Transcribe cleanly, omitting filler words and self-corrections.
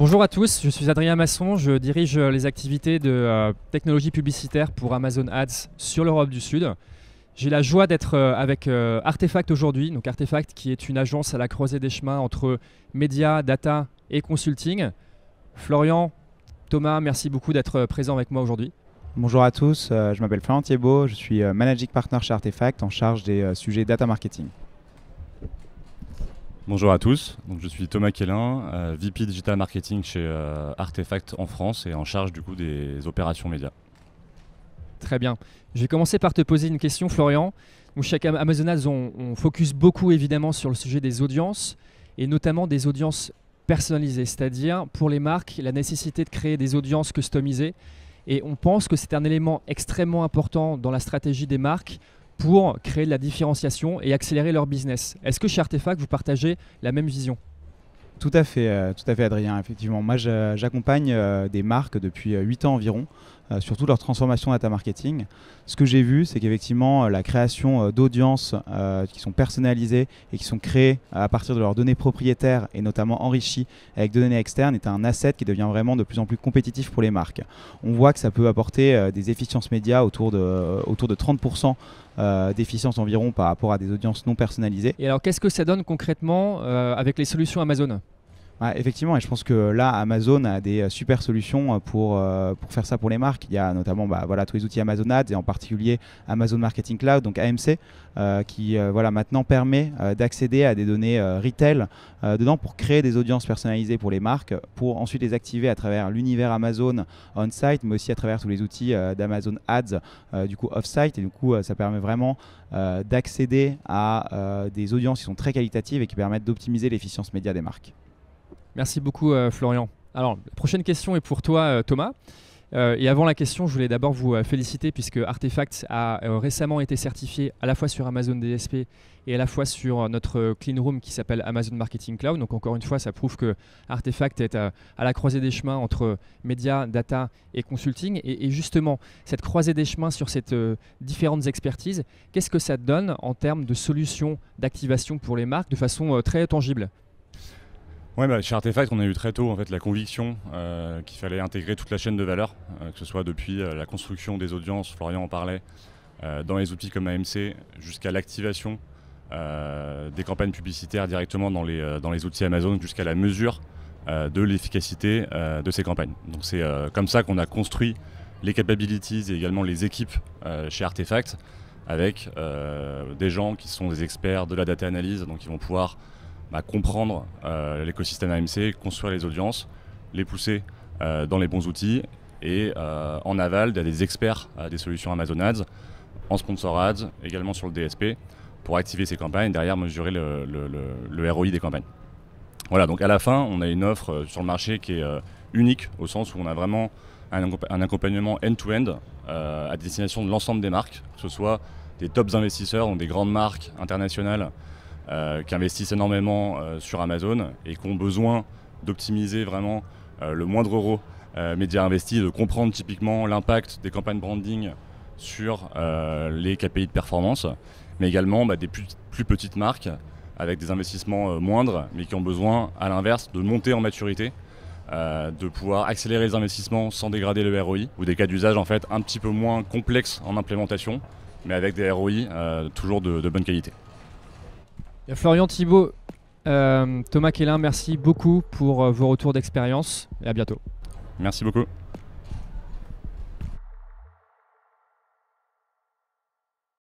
Bonjour à tous, je suis Adrien Masson, je dirige les activités de technologie publicitaire pour Amazon Ads sur l'Europe du Sud. J'ai la joie d'être avec Artefact aujourd'hui, donc Artefact qui est une agence à la croisée des chemins entre médias, data et consulting. Florian, Thomas, merci beaucoup d'être présents avec moi aujourd'hui. Bonjour à tous, je m'appelle Florian Thiebaud, je suis Managing Partner chez Artefact en charge des sujets data marketing. Bonjour à tous, donc je suis Thomas Quélin, VP Digital Marketing chez Artefact en France et en charge du coup des opérations médias. Très bien. Je vais commencer par te poser une question, Florian. Donc, chez Amazon Ads, on focus beaucoup évidemment sur le sujet des audiences et notamment des audiences personnalisées, c'est-à-dire pour les marques, la nécessité de créer des audiences customisées. Et on pense que c'est un élément extrêmement important dans la stratégie des marques pour créer de la différenciation et accélérer leur business. Est-ce que chez Artefact, vous partagez la même vision ? Tout à fait Adrien, effectivement. Moi j'accompagne des marques depuis 8 ans environ, sur toute leur transformation data marketing. Ce que j'ai vu, c'est qu'effectivement la création d'audiences qui sont personnalisées et qui sont créées à partir de leurs données propriétaires et notamment enrichies avec des données externes est un asset qui devient vraiment de plus en plus compétitif pour les marques. On voit que ça peut apporter des efficiences médias autour de 30% d'efficience environ par rapport à des audiences non personnalisées. Et alors qu'est-ce que ça donne concrètement avec les solutions Amazon ? Effectivement, et je pense que là, Amazon a des super solutions pour faire ça pour les marques. Il y a notamment tous les outils Amazon Ads et en particulier Amazon Marketing Cloud, donc AMC, qui maintenant permet d'accéder à des données retail dedans pour créer des audiences personnalisées pour les marques, pour ensuite les activer à travers l'univers Amazon on-site, mais aussi à travers tous les outils d'Amazon Ads, du coup off-site. Et du coup, ça permet vraiment d'accéder à des audiences qui sont très qualitatives et qui permettent d'optimiser l'efficience média des marques. Merci beaucoup Florian. Alors, la prochaine question est pour toi Thomas. Et avant la question, je voulais d'abord vous féliciter puisque Artefact a récemment été certifié à la fois sur Amazon DSP et à la fois sur notre clean room qui s'appelle Amazon Marketing Cloud. Donc encore une fois, ça prouve que Artefact est à la croisée des chemins entre médias, data et consulting. Et justement, cette croisée des chemins sur ces différentes expertises, qu'est-ce que ça donne en termes de solutions d'activation pour les marques de façon très tangible ? Ouais, chez Artefact, on a eu très tôt en fait, la conviction qu'il fallait intégrer toute la chaîne de valeur, que ce soit depuis la construction des audiences, Florian en parlait, dans les outils comme AMC, jusqu'à l'activation des campagnes publicitaires directement dans les outils Amazon, jusqu'à la mesure de l'efficacité de ces campagnes. Donc c'est comme ça qu'on a construit les capabilities et également les équipes chez Artefact, avec des gens qui sont des experts de la data analyse, donc ils vont pouvoir comprendre l'écosystème AMC, construire les audiences, les pousser dans les bons outils et en aval, il y a des experts des solutions Amazon Ads, en sponsor Ads, également sur le DSP, pour activer ces campagnes et derrière mesurer le ROI des campagnes. Voilà, donc à la fin, on a une offre sur le marché qui est unique au sens où on a vraiment un accompagnement end-to-end à destination de l'ensemble des marques, que ce soit des tops investisseurs, donc des grandes marques internationales qui investissent énormément sur Amazon et qui ont besoin d'optimiser vraiment le moindre euro média investi, de comprendre typiquement l'impact des campagnes branding sur les KPI de performance, mais également des plus petites marques avec des investissements moindres, mais qui ont besoin, à l'inverse, de monter en maturité, de pouvoir accélérer les investissements sans dégrader le ROI, ou des cas d'usage en fait un petit peu moins complexes en implémentation, mais avec des ROI toujours de bonne qualité. Florian Thiebaud, Thomas Quélin, merci beaucoup pour vos retours d'expérience et à bientôt. Merci beaucoup.